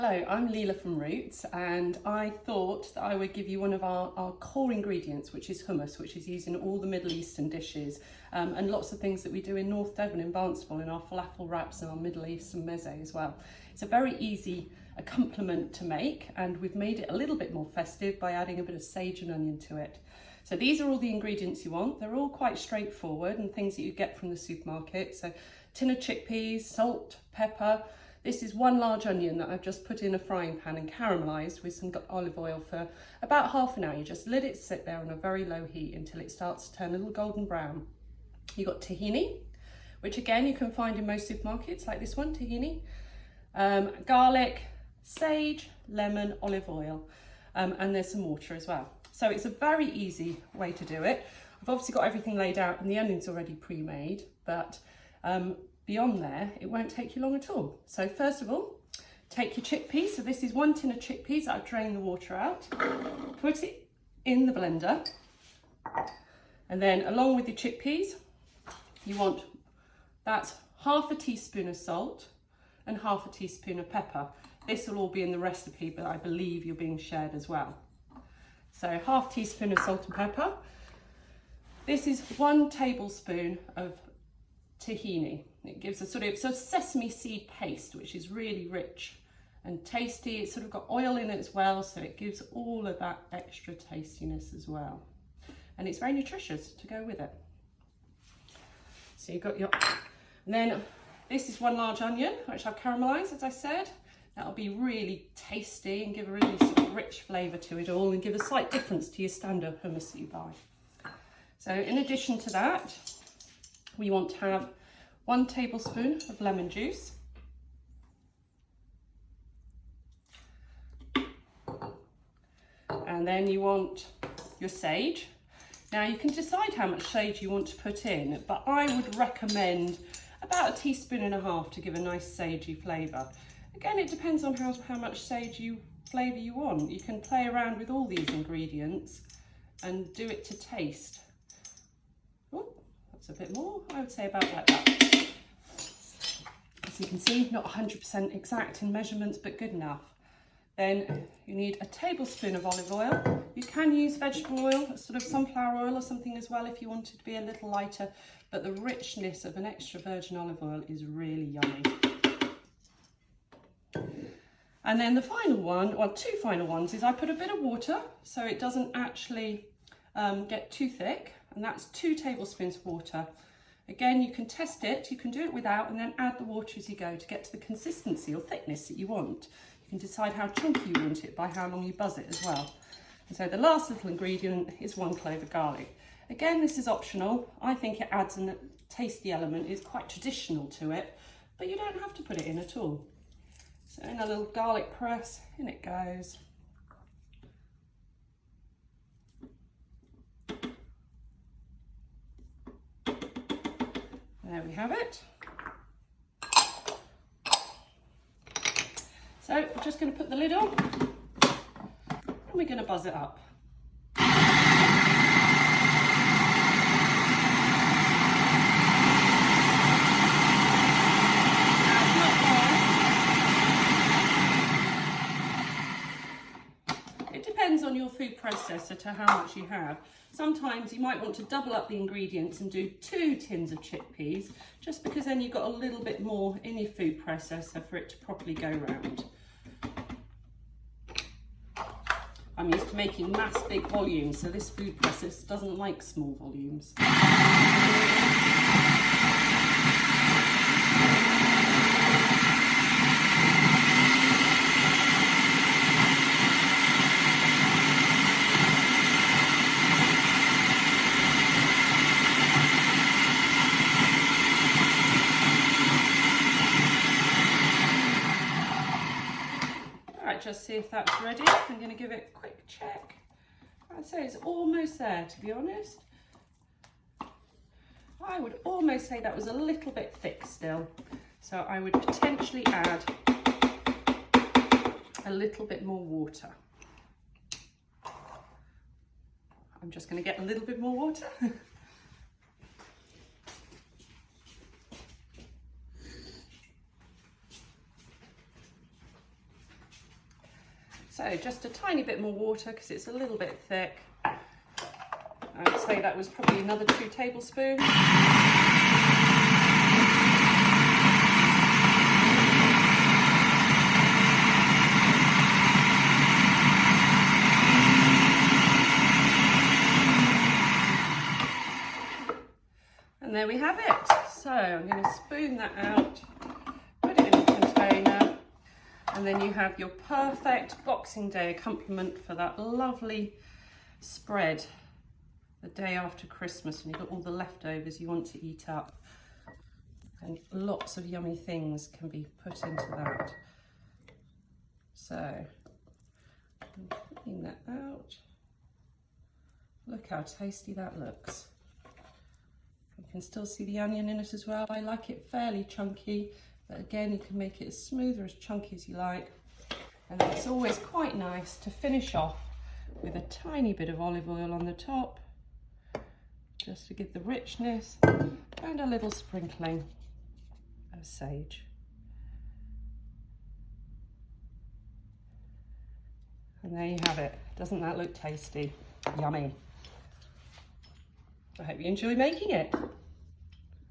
Hello, I'm Leela from Roots, and I thought that I would give you one of our core ingredients, which is hummus, which is used in all the Middle Eastern dishes and lots of things that we do in North Devon in Barnstaple in our falafel wraps and our Middle Eastern meze as well. It's a very easy accompaniment to make, and we've made it a little bit more festive by adding a bit of sage and onion to it. So these are all the ingredients you want. They're all quite straightforward and things that you get from the supermarket. So tin of chickpeas, salt, pepper. This is one large onion that I've just put in a frying pan and caramelised with some olive oil for about half an hour. You just let it sit there on a very low heat until it starts to turn a little golden brown. You've got tahini, which again you can find in most supermarkets, like this one, tahini. Garlic, sage, lemon, olive oil, and there's some water as well. So it's a very easy way to do it. I've obviously got everything laid out and the onion's already pre-made, but beyond there, it won't take you long at all. So first of all, take your chickpeas. So this is 1 tin of chickpeas that I've drained the water out. Put it in the blender. And then along with your chickpeas, you want that's half a teaspoon of salt and half a teaspoon of pepper. This will all be in the recipe, but I believe you're being shared as well. So half teaspoon of salt and pepper. This is 1 tablespoon of tahini. It gives a sort of sesame seed paste, which is really rich and tasty. It's sort of got oil in it as well, so it gives all of that extra tastiness as well. And it's very nutritious to go with it. So you've got your, and then this is 1 large onion, which I've caramelised, as I said. That'll be really tasty and give a really sort of rich flavour to it all and give a slight difference to your standard hummus that you buy. So in addition to that, we want to have 1 tablespoon of lemon juice. And then you want your sage. Now you can decide how much sage you want to put in, but I would recommend about 1.5 teaspoons to give a nice sagey flavour. Again, it depends on how much sage flavour you want. You can play around with all these ingredients and do it to taste. Oh, that's a bit more. I would say about like that. As you can see, not 100% exact in measurements, but good enough. Then you need a tablespoon of olive oil. You can use vegetable oil, sort of sunflower oil or something as well if you want it to be a little lighter, but the richness of an extra virgin olive oil is really yummy. And then the final one, or 2 final ones, is I put a bit of water so it doesn't actually get too thick, and that's 2 tablespoons of water. Again, you can test it, you can do it without and then add the water as you go to get to the consistency or thickness that you want. You can decide how chunky you want it by how long you buzz it as well. And so the last little ingredient is 1 clove of garlic. Again, this is optional. I think it adds a tasty element, it's quite traditional to it, but you don't have to put it in at all. So in a little garlic press, in it goes. There we have it. So we're just going to put the lid on and we're going to buzz it up. It depends on your food processor to how much you have. Sometimes you might want to double up the ingredients and do 2 tins of chickpeas, just because then you've got a little bit more in your food processor for it to properly go round. I'm used to making mass big volumes, so this food processor doesn't like small volumes. Just see if that's ready. I'm going to give it a quick check. I'd say it's almost there, to be honest. I would almost say that was a little bit thick still, so I would potentially add a little bit more water. I'm just going to get a little bit more water. So just a tiny bit more water because it's a little bit thick. I would say that was probably another 2 tablespoons. And there we have it. So I'm going to spoon that out, put it in a container, and then you have your perfect Boxing Day accompaniment for that lovely spread the day after Christmas, and you've got all the leftovers you want to eat up. And lots of yummy things can be put into that. So I'm cleaning that out. Look how tasty that looks. You can still see the onion in it as well. I like it fairly chunky, but again, you can make it as smooth or as chunky as you like. And it's always quite nice to finish off with a tiny bit of olive oil on the top, just to give the richness, and a little sprinkling of sage. And there you have it. Doesn't that look tasty? Yummy. I hope you enjoy making it.